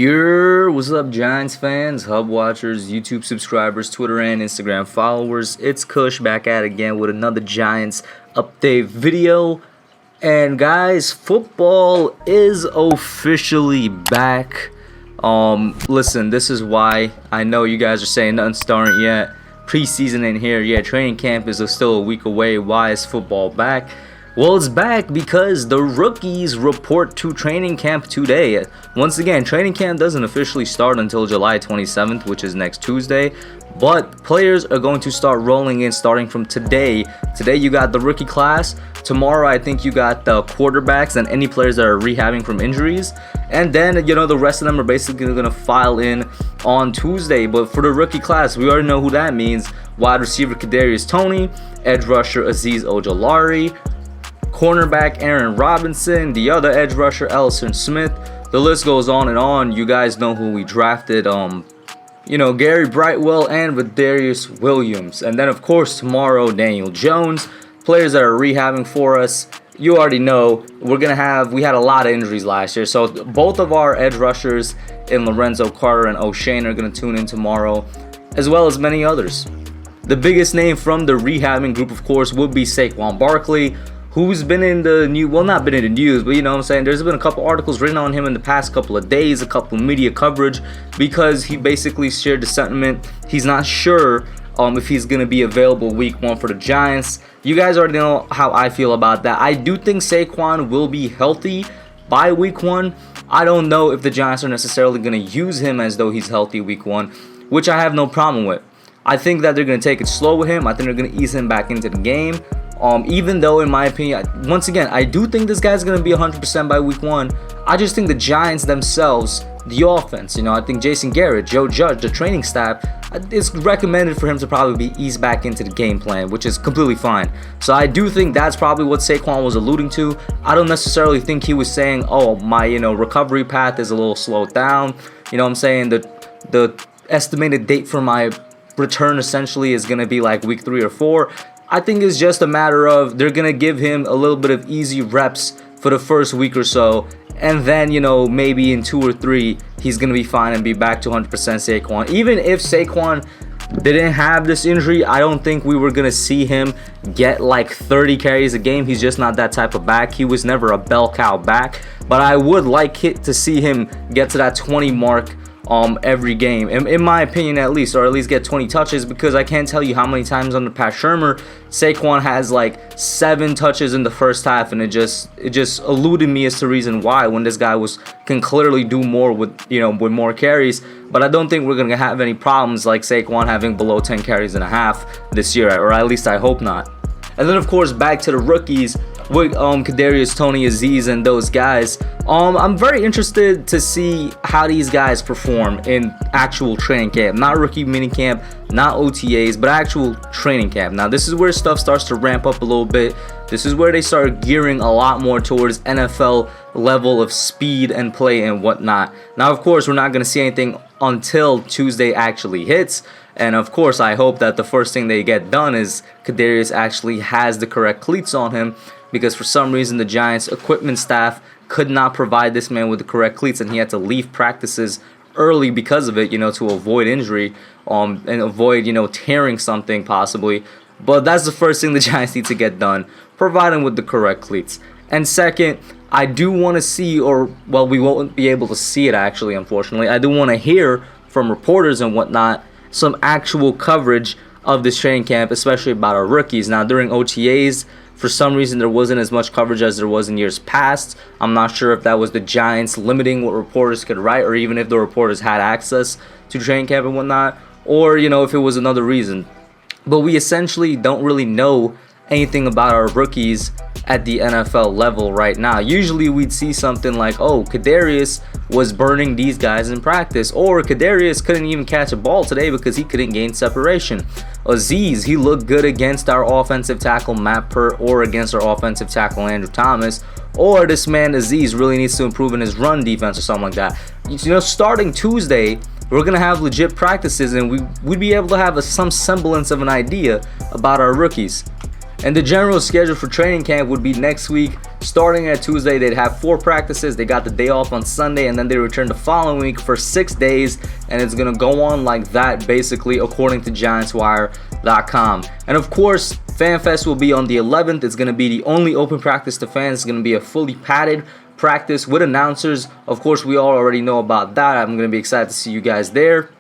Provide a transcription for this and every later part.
What's up, Giants fans, Hub watchers, YouTube subscribers, Twitter and Instagram followers? It's Kush back at it again with another Giants update video. And guys, football is officially back. Listen, this is why I know you guys are saying nothing's starting yet. Preseason in here, yeah, training camp is still a week away. Why is football back? Well, it's back because the rookies report to training camp today. Once again, training camp doesn't officially start until July 27th, which is next Tuesday. But players are going to start rolling in starting from today. Today you got the rookie class. Tomorrow I think you got the quarterbacks and any players that are rehabbing from injuries. And then, you know, the rest of them are basically going to file in on Tuesday. But for the rookie class, we already know who that means. Wide receiver Kadarius Toney, edge rusher Azeez Ojulari, cornerback Aaron Robinson, the other edge rusher Ellison Smith. The list goes on and on. You guys know who we drafted. Gary Brightwell and Vidarius Williams. And then, of course, tomorrow, Daniel Jones. Players that are rehabbing for us. You already know we had a lot of injuries last year. So both of our edge rushers in Lorenzo Carter and O'Shane are going to tune in tomorrow, as well as many others. The biggest name from the rehabbing group, of course, would be Saquon Barkley, who's been in the news, well, not been in the news, but you know what I'm saying, there's been a couple articles written on him in the past couple of days, a couple of media coverage, because he basically shared the sentiment he's not sure if he's going to be available week 1 for the Giants. You guys already know how I feel about that. I do think Saquon will be healthy by week 1. I don't know if the Giants are necessarily going to use him as though he's healthy week 1, which I have no problem with. I think that they're going to take it slow with him. I think they're going to ease him back into the game. Even though, in my opinion, once again, I do think this guy's going to be 100% by week 1. I just think the Giants themselves, the offense, I think Jason Garrett, Joe Judge, the training staff, it's recommended for him to probably be eased back into the game plan, which is completely fine. So I do think that's probably what Saquon was alluding to. I don't necessarily think he was saying, oh, my, recovery path is a little slowed down. You know what I'm saying? The estimated date for my return essentially is going to be like week 3 or 4. I think it's just a matter of they're going to give him a little bit of easy reps for the first week or so. And then, maybe in 2 or 3, he's going to be fine and be back to 100% Saquon. Even if Saquon didn't have this injury, I don't think we were going to see him get like 30 carries a game. He's just not that type of back. He was never a bell cow back. But I would like it to see him get to that 20 mark every game, in my opinion at least, or at least get 20 touches, because I can't tell you how many times under Pat Shurmur Saquon has like 7 touches in the first half, and it just eluded me as to reason why, when this guy can clearly do more with more carries. But I don't think we're gonna have any problems like Saquon having below 10 carries and a half this year, or at least I hope not. And then, of course, back to the rookies with Kadarius Toney, Azeez, and those guys. I'm very interested to see how these guys perform in actual training camp. Not rookie minicamp, not OTAs, but actual training camp. Now, this is where stuff starts to ramp up a little bit. This is where they start gearing a lot more towards NFL level of speed and play and whatnot. Now, of course, we're not going to see anything until Tuesday actually hits. And of course, I hope that the first thing they get done is Kadarius actually has the correct cleats on him, because for some reason the Giants equipment staff could not provide this man with the correct cleats, and he had to leave practices early because of it, to avoid injury and avoid, tearing something possibly. But that's the first thing the Giants need to get done, provide him with the correct cleats. And second, I do want to see, we won't be able to see it actually, unfortunately. I do want to hear from reporters and whatnot some actual coverage of this training camp, especially about our rookies. Now, during OTAs, for some reason, there wasn't as much coverage as there was in years past. I'm not sure if that was the Giants limiting what reporters could write, or even if the reporters had access to training camp and whatnot, or, if it was another reason. But we essentially don't really know anything about our rookies at the NFL level right now. Usually we'd see something like, oh, Kadarius was burning these guys in practice, or Kadarius couldn't even catch a ball today because he couldn't gain separation. Azeez, he looked good against our offensive tackle Matt Pert, or against our offensive tackle Andrew Thomas, or this man Azeez really needs to improve in his run defense or something like that. Starting Tuesday, we're going to have legit practices, and we'd be able to have some semblance of an idea about our rookies. And the general schedule for training camp would be next week. Starting at Tuesday, they'd have 4 practices. They got the day off on Sunday, and then they return the following week for 6 days. And it's going to go on like that, basically, according to GiantsWire.com. And of course, FanFest will be on the 11th. It's going to be the only open practice to fans. It's going to be a fully padded practice with announcers. Of course, we all already know about that. I'm going to be excited to see you guys there.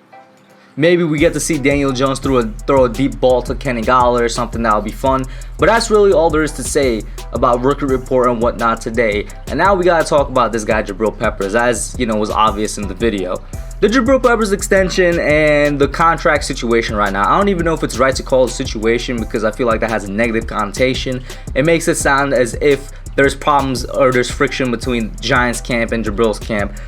Maybe we get to see Daniel Jones throw a deep ball to Kenny Galladay or something. That'll be fun. But that's really all there is to say about Rookie Report and whatnot today. And now we gotta talk about this guy Jabrill Peppers, as you know was obvious in the video. The Jabrill Peppers extension and the contract situation right now. I don't even know if it's right to call it a situation, because I feel like that has a negative connotation. It makes it sound as if there's problems or there's friction between Giants camp and Jabrill's camp.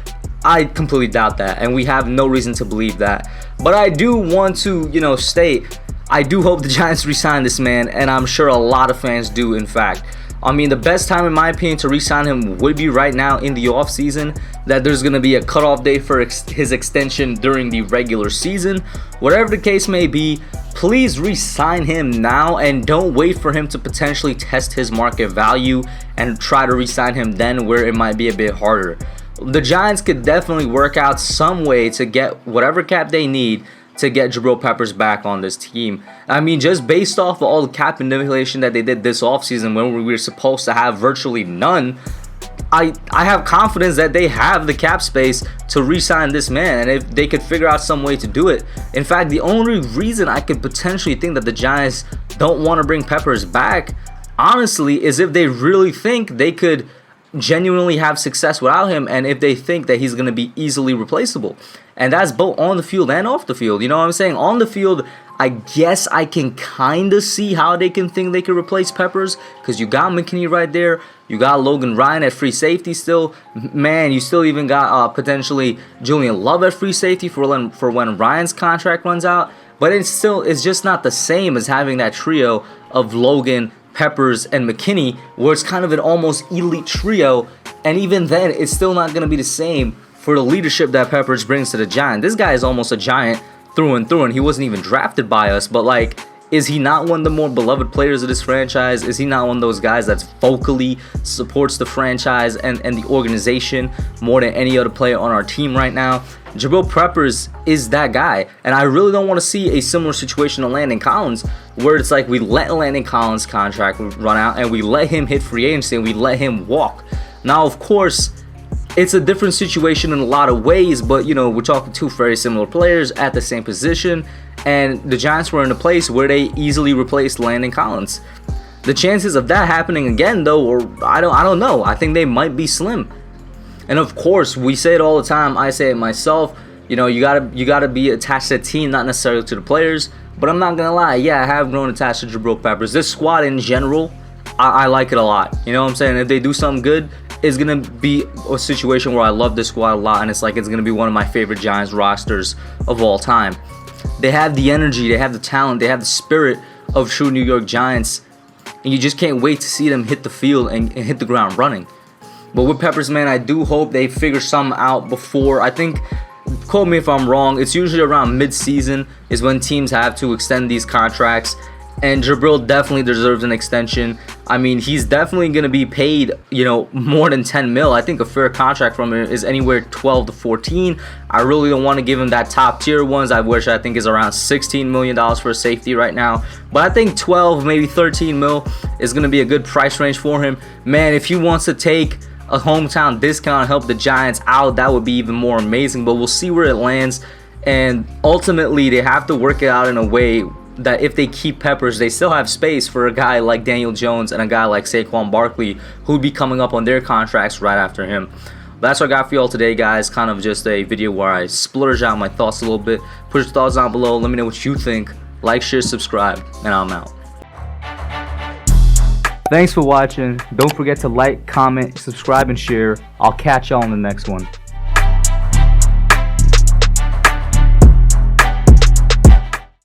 I completely doubt that, and we have no reason to believe that. But I do want to, state, I do hope the Giants re-sign this man, and I'm sure a lot of fans do, in fact. I mean, the best time, in my opinion, to re-sign him would be right now in the offseason, that there's going to be a cutoff date for his extension during the regular season. Whatever the case may be, please re-sign him now, and don't wait for him to potentially test his market value and try to re-sign him then, where it might be a bit harder. The Giants could definitely work out some way to get whatever cap they need to get Jabrill Peppers back on this team. I mean, just based off of all the cap manipulation that they did this offseason when we were supposed to have virtually none, I have confidence that they have the cap space to re-sign this man, and if they could figure out some way to do it. In fact, the only reason I could potentially think that the Giants don't want to bring Peppers back, honestly, is if they really think they could genuinely have success without him, and if they think that he's going to be easily replaceable. And that's both on the field and off the field. You know what I'm saying? On the field, I guess I can kind of see how they can think they could replace Peppers, because you got McKinney right there. You got Logan Ryan at free safety still. Man, you still even got potentially Julian Love at free safety for when Ryan's contract runs out. But it's just not the same as having that trio of Logan, Peppers, and McKinney, where it's kind of an almost elite trio. And even then, it's still not going to be the same for the leadership that Peppers brings to the Giants. This guy is almost a Giant through and through, and he wasn't even drafted by us. But like, is he not one of the more beloved players of this franchise? Is he not one of those guys that vocally supports the franchise and the organization more than any other player on our team right now? Jabrill Peppers is that guy, and I really don't want to see a similar situation to Landon Collins, where it's like we let Landon Collins' contract run out and we let him hit free agency and we let him walk. Now, of course, it's a different situation in a lot of ways, but we're talking two very similar players at the same position, and the Giants were in a place where they easily replaced Landon Collins. The chances of that happening again, though, or I don't know. I think they might be slim. And of course, we say it all the time. I say it myself. You gotta be attached to the team, not necessarily to the players. But I'm not gonna lie. Yeah, I have grown attached to Jabrill Peppers. This squad in general, I like it a lot. You know what I'm saying? If they do something good, it's gonna be a situation where I love this squad a lot, and it's gonna be one of my favorite Giants rosters of all time. They have the energy, they have the talent, they have the spirit of true New York Giants, and you just can't wait to see them hit the field and hit the ground running. But with Peppers, man, I do hope they figure something out before, I think, quote me if I'm wrong, it's usually around mid-season is when teams have to extend these contracts. And Jabrill definitely deserves an extension. I mean, he's definitely going to be paid, more than 10 mil. I think a fair contract from him is anywhere 12 to 14. I really don't want to give him that top tier ones, I think is around $16 million for a safety right now. But I think 12, maybe 13 mil is going to be a good price range for him. Man, if he wants to take a hometown discount and help the Giants out, that would be even more amazing. But we'll see where it lands. And ultimately, they have to work it out in a way that if they keep Peppers, they still have space for a guy like Daniel Jones and a guy like Saquon Barkley, who would be coming up on their contracts right after him. That's what I got for y'all today, guys. Kind of just a video where I splurge out my thoughts a little bit. Put your thoughts down below. Let me know what you think. Like, share, subscribe, and I'm out. Thanks for watching. Don't forget to like, comment, subscribe, and share. I'll catch y'all in the next one.